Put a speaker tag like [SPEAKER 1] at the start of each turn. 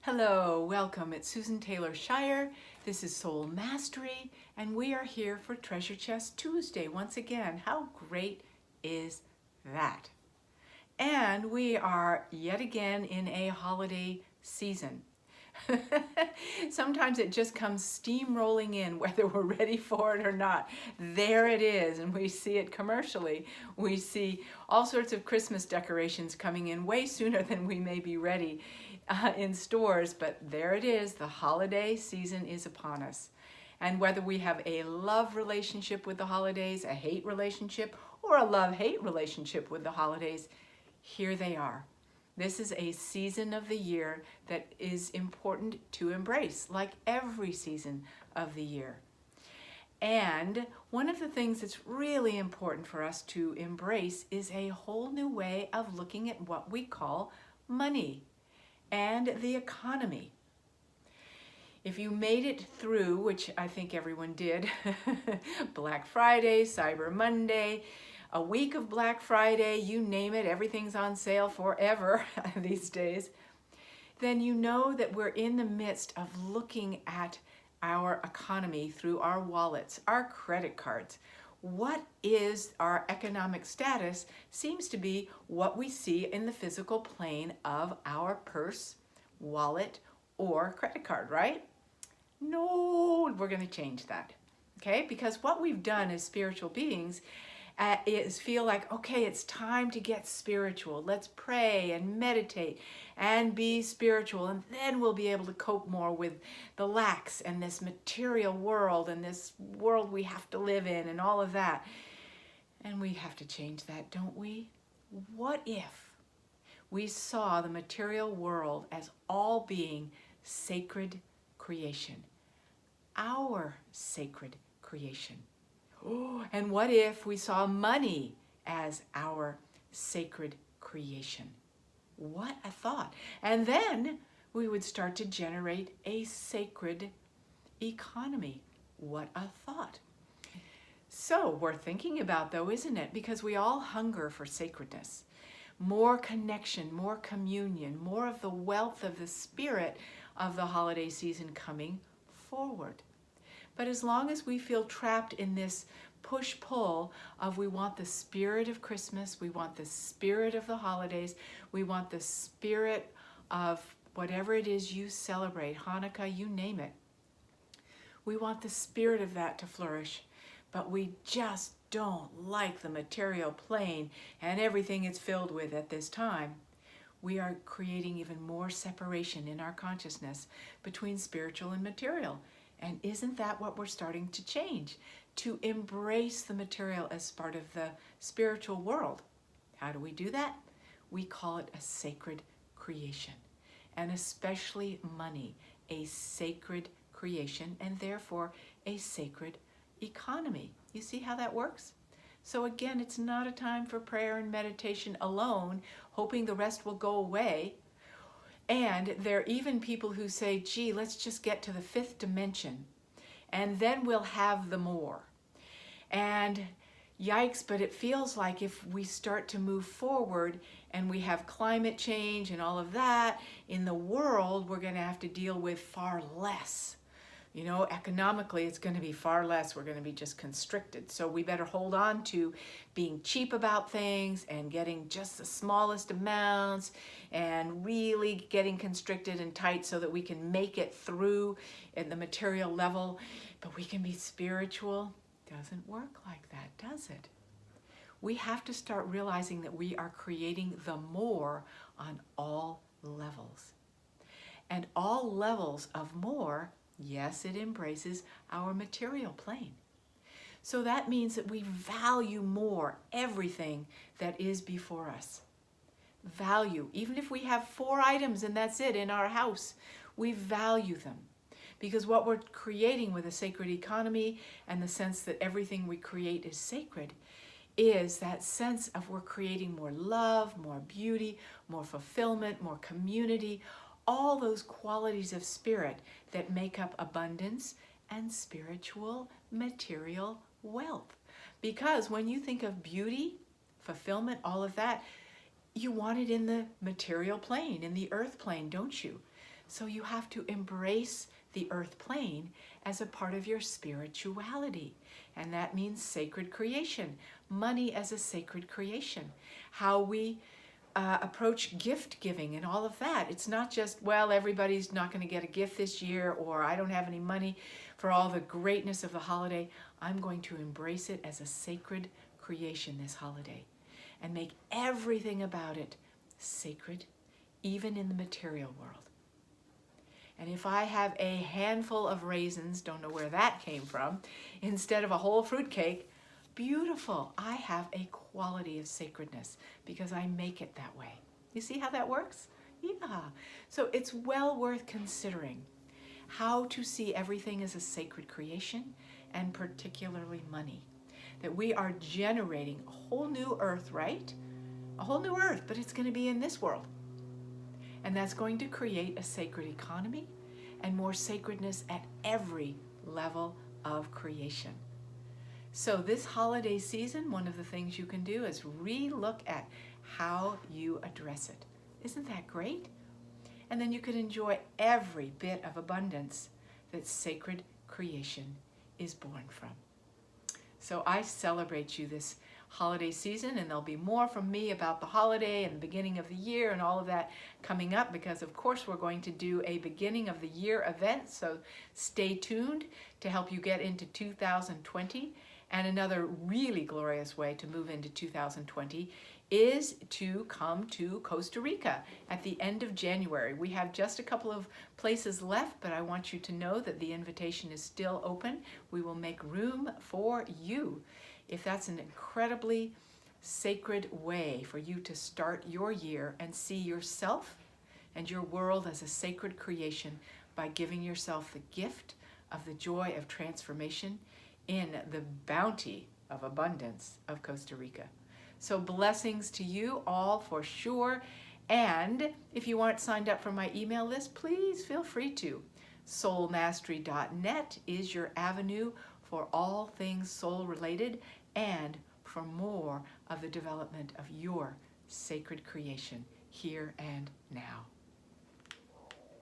[SPEAKER 1] Hello, welcome. It's Susan Taylor Shire. This is Soul Mastery, and we are here for Treasure Chest Tuesday once again. How great is that? And we are yet again in a holiday season. Sometimes it just comes steamrolling in, whether we're ready for it or not. There it is, and we see it commercially. We see all sorts of Christmas decorations coming in way sooner than we may be ready in stores, but there it is. The holiday season is upon us. And whether we have a love relationship with the holidays, a hate relationship, or a love-hate relationship with the holidays, here they are. This is a season of the year that is important to embrace, like every season of the year. And one of the things that's really important for us to embrace is a whole new way of looking at what we call money and the economy. If you made it through, which I think everyone did, Black Friday, Cyber Monday, a week of Black Friday, you name it, everything's on sale forever these days, then you know that we're in the midst of looking at our economy through our wallets, our credit cards. What is our economic status seems to be what we see in the physical plane of our purse, wallet, or credit card, right? No, we're going to change that, okay? Because what we've done as spiritual beings is feel like, okay, it's time to get spiritual. Let's pray and meditate and be spiritual, and then we'll be able to cope more with the lacks and this material world and this world we have to live in and all of that. And we have to change that, don't we? What if we saw the material world as all being sacred creation, our sacred creation? Oh, and what if we saw money as our sacred creation? What a thought. And then we would start to generate a sacred economy. What a thought. So worth thinking about though, isn't it? Because we all hunger for sacredness. More connection, more communion, more of the wealth of the spirit of the holiday season coming forward. But as long as we feel trapped in this push-pull of we want the spirit of Christmas, we want the spirit of the holidays, we want the spirit of whatever it is you celebrate, Hanukkah, you name it. We want the spirit of that to flourish, but we just don't like the material plane and everything it's filled with at this time. We are creating even more separation in our consciousness between spiritual and material. And isn't that what we're starting to change? To embrace the material as part of the spiritual world. How do we do that? We call it a sacred creation. And especially money, a sacred creation, and therefore a sacred economy. You see how that works? So again, it's not a time for prayer and meditation alone, hoping the rest will go away. And there are even people who say, gee, let's just get to the fifth dimension and then we'll have the more. And yikes, but it feels like if we start to move forward and we have climate change and all of that in the world, we're going to have to deal with far less. You know, economically, it's going to be far less. We're going to be just constricted. So we better hold on to being cheap about things and getting just the smallest amounts and really getting constricted and tight so that we can make it through at the material level. But we can be spiritual. Doesn't work like that, does it? We have to start realizing that we are creating the more on all levels. And all levels of more, yes, it embraces our material plane. So that means that we value more everything that is before us. Value, even if we have 4 items and that's it in our house, we value them. Because what we're creating with a sacred economy and the sense that everything we create is sacred is that sense of we're creating more love, more beauty, more fulfillment, more community, all those qualities of spirit that make up abundance and spiritual material wealth. Because when you think of beauty, fulfillment, all of that, you want it in the material plane, in the earth plane, don't you? So you have to embrace the earth plane as a part of your spirituality. And that means sacred creation, money as a sacred creation, how we approach gift giving and all of that. It's not just, well, everybody's not going to get a gift this year, or I don't have any money for all the greatness of the holiday. I'm going to embrace it as a sacred creation this holiday and make everything about it sacred, even in the material world. And if I have a handful of raisins, don't know where that came from, instead of a whole fruit cake, beautiful. I have a quality of sacredness because I make it that way. You see how that works? Yeah. So it's well worth considering how to see everything as a sacred creation, and particularly money. That we are generating a whole new earth, right? A whole new earth, but it's going to be in this world. And that's going to create a sacred economy and more sacredness at every level of creation. So this holiday season, one of the things you can do is re-look at how you address it. Isn't that great? And then you can enjoy every bit of abundance that sacred creation is born from. So I celebrate you this holiday season, and there'll be more from me about the holiday and the beginning of the year and all of that coming up, because of course we're going to do a beginning of the year event, so stay tuned to help you get into 2020. And another really glorious way to move into 2020 is to come to Costa Rica at the end of January. We have just a couple of places left, but I want you to know that the invitation is still open. We will make room for you. If that's an incredibly sacred way for you to start your year and see yourself and your world as a sacred creation by giving yourself the gift of the joy of transformation in the bounty of abundance of Costa Rica. So blessings to you all for sure. And if you aren't signed up for my email list, please feel free to. Soulmastery.net is your avenue for all things soul related and for more of the development of your sacred creation here and now.